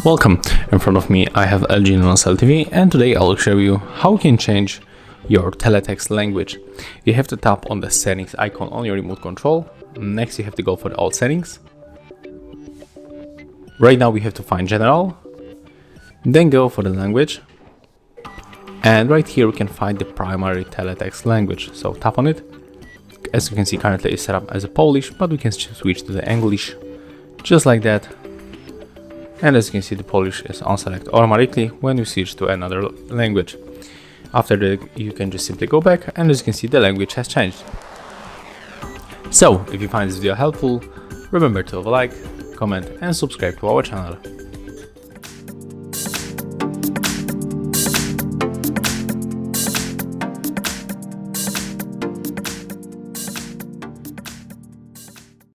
Welcome, in front of me I have LG NanoCell TV, and today I'll show you how you can change your teletext language. You have to tap on the settings icon on your remote control. Next you have to go for the all settings. Right now we have to find general, then go for the language, and right here we can find the primary teletext language. So tap on it. As you can see, currently it's set up as a Polish, but we can switch to the English just like that. And as you can see, the Polish is on select automatically when you switch to another language. After that, you can just simply go back, and as you can see, the language has changed. So, if you find this video helpful, remember to leave a like, comment and subscribe to our channel.